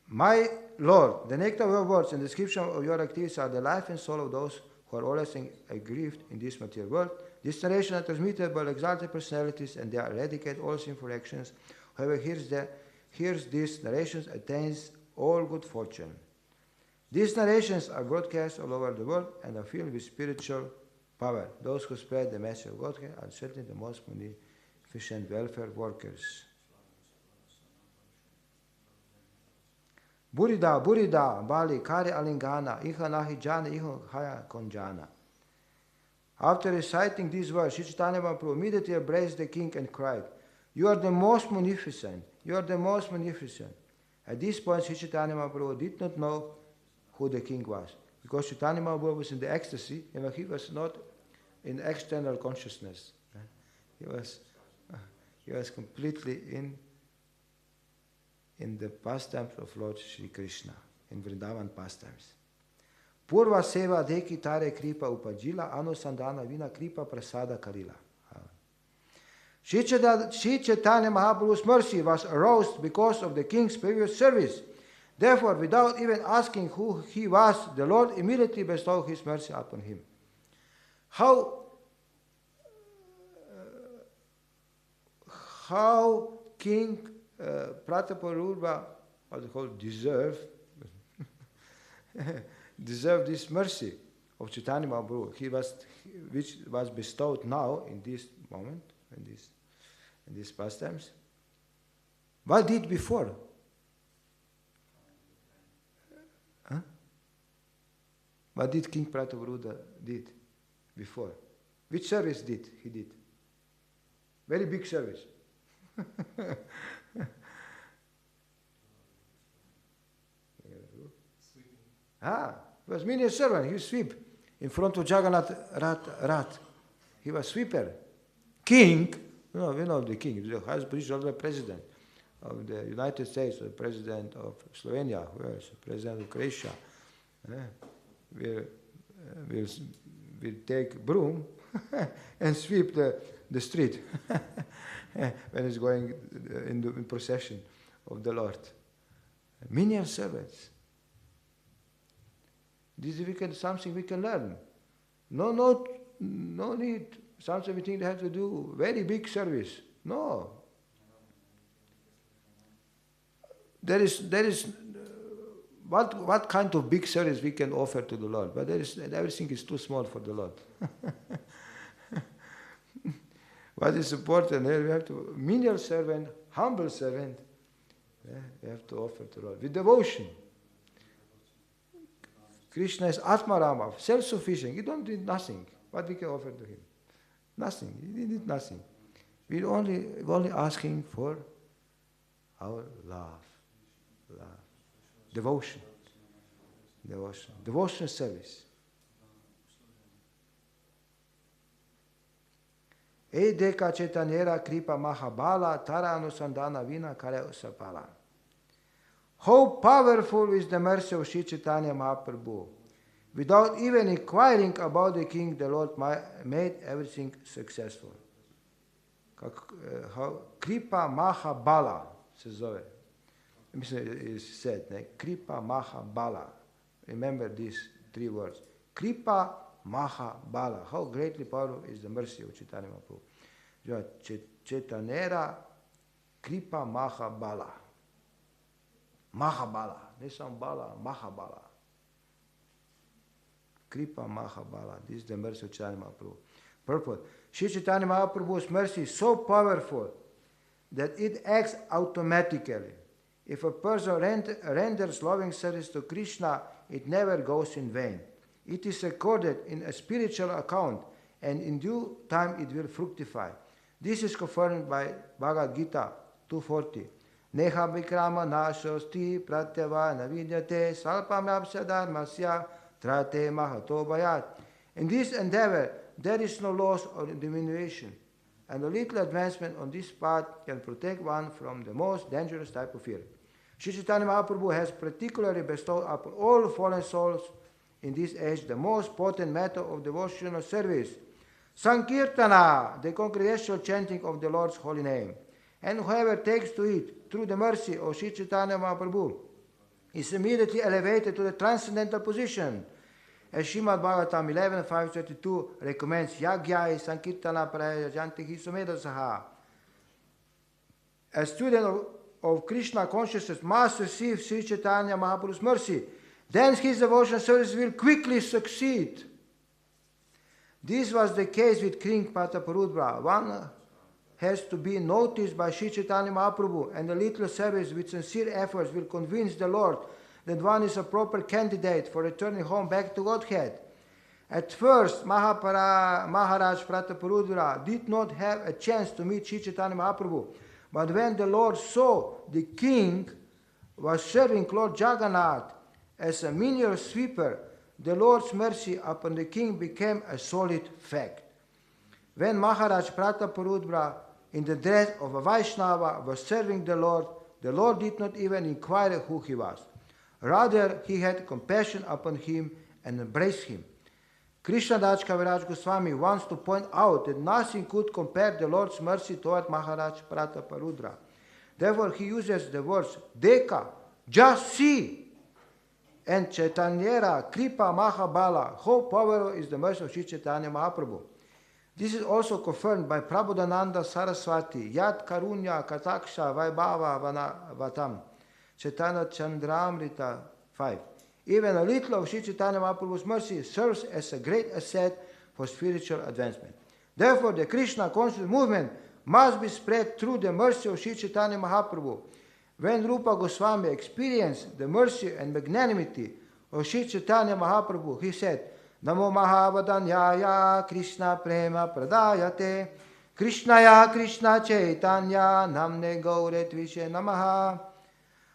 My Lord, the nectar of your words and description of your activities are the life and soul of those who are always aggrieved in this material world. This narration are transmitted by exalted personalities and they eradicate all sinful actions. Whoever hears these narrations attains all good fortune. These narrations are broadcast all over the world and are filled with spiritual power. Those who spread the message of Godhead are certainly the most efficient welfare workers. Burida, Burida, Bali, Kare Alingana, Iha Nahi Jana, Iha Haya Konjana. After reciting these words, Sri Chaitanya Mahaprabhu immediately embraced the king and cried, "You are the most magnificent, you are the most magnificent." At this point, Sri Chaitanya Mahaprabhu did not know who the king was, because Chaitanya Mahaprabhu was in the ecstasy, and he was not in external consciousness. He was completely in the pastimes of Lord Sri Krishna, in Vrindavan pastimes. Purva seva deki tare kripa upajila, anusandana vina kripa prasada karila. Sri Chaitanya Mahaprabhu's mercy was aroused because of the king's previous service. Therefore, without even asking who he was, the Lord immediately bestowed his mercy upon him. How King Prataparurva, what they call deserve this mercy of Chaitanya Mahaprabhu, which was bestowed now in this moment, in these pastimes. What did before? Huh? What did King Prataparurva did before? Which service did he did? Very big service. He was menial servant. He was sweep in front of Jagannath Rath. He was sweeper. King, we know the king. He was the highest position of the president of the United States, the president of Slovenia, who was the president of Croatia. Will take broom and sweep the street when he's going in procession of the Lord. Menial servants. This is something we can learn. No need. Something we think they have to do very big service. No. There is what kind of big service we can offer to the Lord, but everything is too small for the Lord. What is important here? We have to menial servant, humble servant. We have to offer to the Lord with devotion. Krishna is Atma-rama, self-sufficient. He don't need nothing. What we can offer to him? Nothing. He need nothing. We're only asking for our love. Devotion. Devotional service. E deka chetanyera kripa mahabala tara anusandana vina kare usapala. How powerful is the mercy of Sri Chaitanya Mahaprabhu. Without even inquiring about the king, the Lord made everything successful. How kripa mahabala se zove. Mislim, is said, Kripa Mahabala. remember these 3 words. Kripa Maha Bala. How greatly powerful is the mercy of Chaitanya Mahaprabhu. Chaitanera Kripa Maha Bala. Maha Bala. Nisam Bala, Maha Bala. Kripa Maha Bala. This is the mercy of Chaitanya Mahaprabhu. Purport. Sri Chaitanya Mahaprabhu's mercy is so powerful that it acts automatically. If a person renders loving service to Krishna, it never goes in vain. It is recorded in a spiritual account, and in due time it will fructify. This is confirmed by Bhagavad Gita 240. Neha vikrama nashosti pratyava navidyate salpamyapsya dharmasya trate mahato bhayat. In this endeavor, there is no loss or diminution, and a little advancement on this path can protect one from the most dangerous type of fear. Sri Chaitanya Mahaprabhu has particularly bestowed upon all fallen souls in this age the most potent method of devotional service, Sankirtana, the congregational chanting of the Lord's holy name. And whoever takes to it through the mercy of Sri Chaitanya Mahaprabhu is immediately elevated to the transcendental position. As Srimad Bhagavatam 11.532 recommends, Yagyai Sankirtana Prayajantihi Sumedasaha. A student of Krishna consciousness must receive Sri Chaitanya Mahaprabhu's mercy. Then his devotional service will quickly succeed. This was the case with King Prataparudra. One has to be noticed by Sri Chaitanya Mahaprabhu, and a little service with sincere efforts will convince the Lord that one is a proper candidate for returning home back to Godhead. At first, Maharaj Prataparudra did not have a chance to meet Sri Chaitanya Mahaprabhu. But when the Lord saw the king was serving Lord Jagannath as a menial sweeper, the Lord's mercy upon the king became a solid fact. When Maharaj Prataparudra, in the dress of a Vaishnava, was serving the Lord did not even inquire who he was. Rather, he had compassion upon him and embraced him. Krishnadas Kaviraj Goswami wants to point out that nothing could compare the Lord's mercy toward Maharaj Prataparudra. Therefore, he uses the words Deka, just see, and Chaitanyera Kripa Mahabala. How powerful is the mercy of Sri Chaitanya Mahaprabhu. This is also confirmed by Prabodhananda Saraswati, Yat Karunya Kataksha Vaibhava Vatam, Chaitanya Chandramrita 5. Even a little of Sri Chaitanya Mahaprabhu's mercy serves as a great asset for spiritual advancement. Therefore, the Krishna conscious movement must be spread through the mercy of Sri Chaitanya Mahaprabhu. When Rupa Goswami experienced the mercy and magnanimity of Sri Chaitanya Mahaprabhu, he said, Namo Mahavadanyaya Krishna Prema Pradayate Krishnaya Krishna Chaitanya Namne Gaure Tvishe Namaha.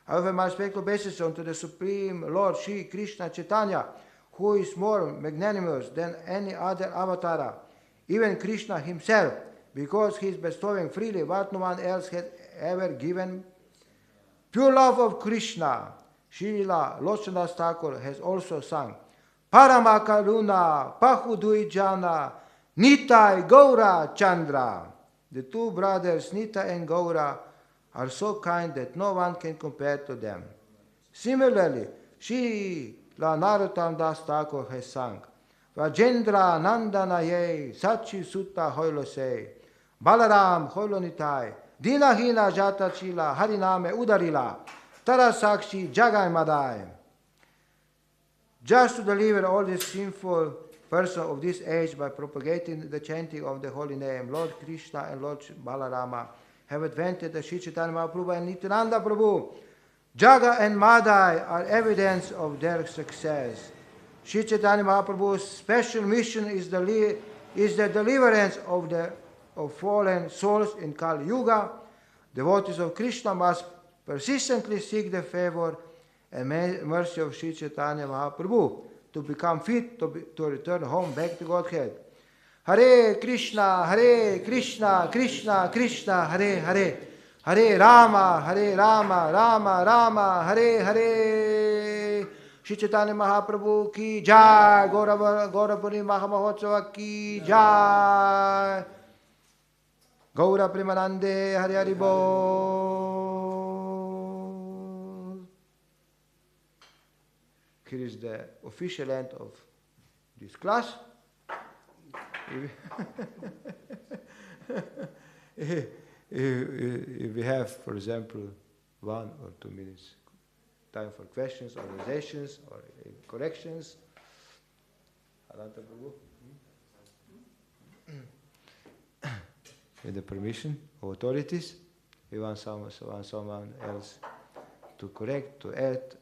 However, my respectful basis unto the Supreme Lord Sri Krishna Chaitanya, who is more magnanimous than any other avatara, even Krishna himself, because he is bestowing freely what no one else had ever given. Pure love of Krishna, Srila Lochanadas Thakur has also sung, Paramakaruna Pahuduijana Nitai Gaura Chandra. The two brothers Nita and Gaura are so kind that no one can compare to them. Similarly, Srila Narottam Das Thakur has sung, Vajendra Nandanaye Sachi Sutta Hoilose Balaram Hoilonitai Dinahina Jata Chila Hariname Udarila Tarasakshi Jagai Madai. Just to deliver all this sinful person of this age by propagating the chanting of the holy name, Lord Krishna and Lord Balarama have advented the Sri Chaitanya Mahaprabhu and Nityananda Prabhu. Jaga and Madai are evidence of their success. Sri Chaitanya Mahaprabhu's special mission is the deliverance of fallen souls in Kali Yuga. Devotees of Krishna must persistently seek the favor and mercy of Sri Chaitanya Mahaprabhu to become fit to return home back to Godhead. Hare Krishna, Krishna Krishna, Hare Hare, Hare Rama, Rama Rama, Hare Hare. Sri Chaitanya Mahaprabhu ki jai, Gaurapuri Mahamahotsava ki jai. Gaura Premanande, Hare Hare Bol. here is the official end of this class. If we have, for example, 1 or 2 minutes time for questions, or realizations, or corrections. Adanta Prabhu? With the permission of authorities, we want someone else to correct, to add,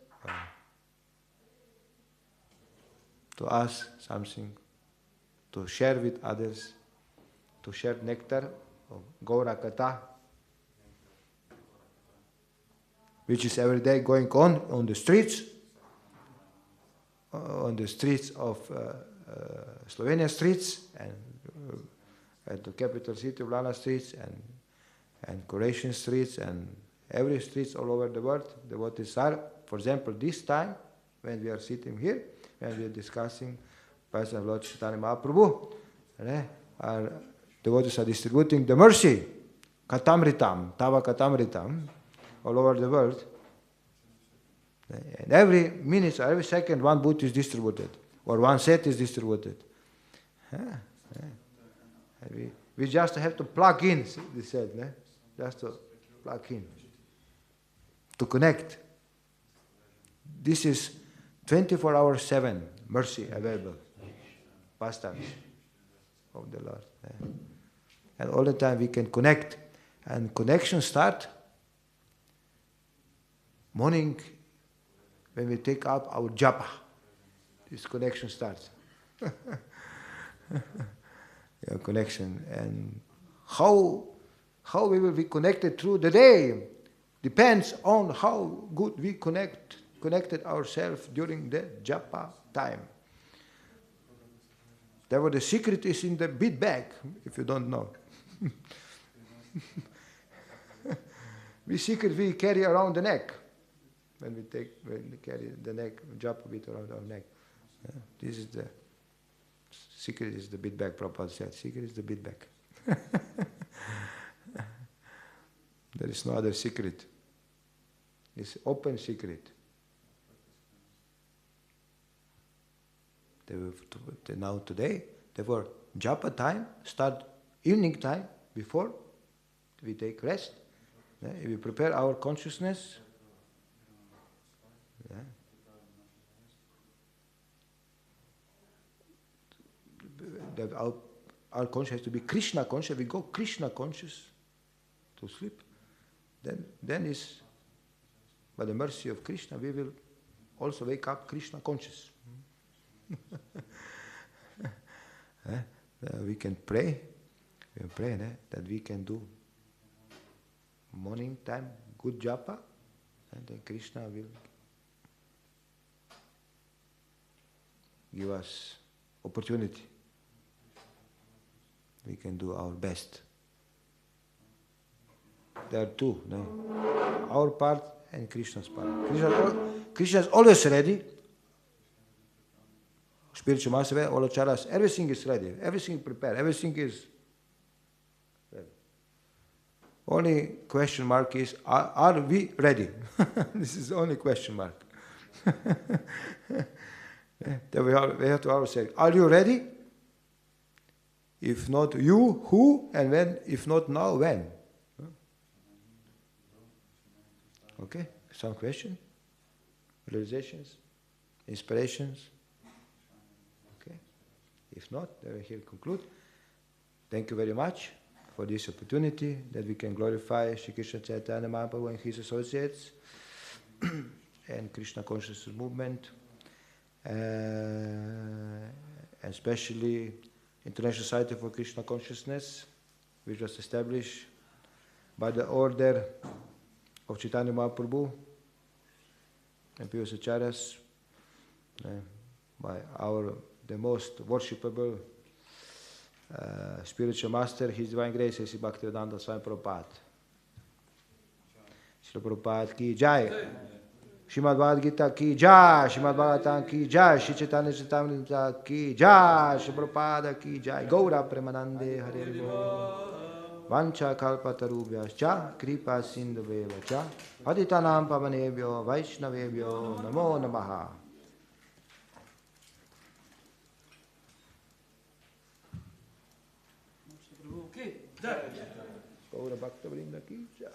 to ask something, to share with others, to share nectar of Gaura Katha, which is every day going on the streets of Slovenia streets, and at the capital city of Ljubljana streets, and Croatian streets, and every streets all over the world. Devotees are, for example, this time when we are sitting here, when we are discussing Person of Lord Chaitanya Mahaprabhu, our devotees are distributing the mercy, Katamritam, Tava Katamritam, all over the world. And every minute or every second, 1 boot is distributed, or 1 set is distributed. We just have to plug in, they said, just to plug in, to connect. This is 24/7 mercy available, pastimes of the Lord. And all the time we can connect. And connection start morning when we take up our japa. This connection starts. Connection. And how we will be connected through the day depends on how good we connected ourselves during the japa time. Therefore, the secret is in the bead bag, if you don't know. We carry around the neck. When we carry the neck, japa bit around our neck. This is the secret, is the bead bag. Prabhupada said, secret is the bead bag. There is no other secret. It's open secret. Now today, therefore, japa time start evening time before we take rest. We prepare our consciousness. Our consciousness has to be Krishna conscious. We go Krishna conscious to sleep. Then is, by the mercy of Krishna, we will also wake up Krishna conscious. We can pray. That we can do morning time good japa, and then Krishna will give us opportunity. We can do our best. There are two, our part and Krishna's part. Krishna is always ready. Spiritual master, all acharyas, everything is ready, everything is prepared, everything is ready. Only question mark is, are we ready? This is the only question mark. Then we have to always say, are you ready? If not you, who? And when? If not now, when? Okay, some question? Realizations? Inspirations? Okay. If not, then we here conclude. Thank you very much for this opportunity that we can glorify Shri Krishna Chaitanya Mahaprabhu and his associates and Krishna Consciousness Movement, and especially International Society for Krishna Consciousness, which was established by the order of Chaitanya Mahaprabhu and Piyus Acharyas, by the most worshipable spiritual master, His Divine Grace, His Bhakti-Vedanta Swami Prabhupada. Srila Prabhupada ki jai. Srimad Bhagavad Gita ki jai. Srimad Bhagavatam ki jai. Shri Chaitanya Charitamrita ki jai. Sri Prabhupada ki jai. Gaura Premanande Hare Krishna. Vancha kalpatarubhyascha kripa sindhaveva cha patitanam pavanebhyo vaishnavebhyo namo namaha. Gaura Bhakta Vrinda ki jai.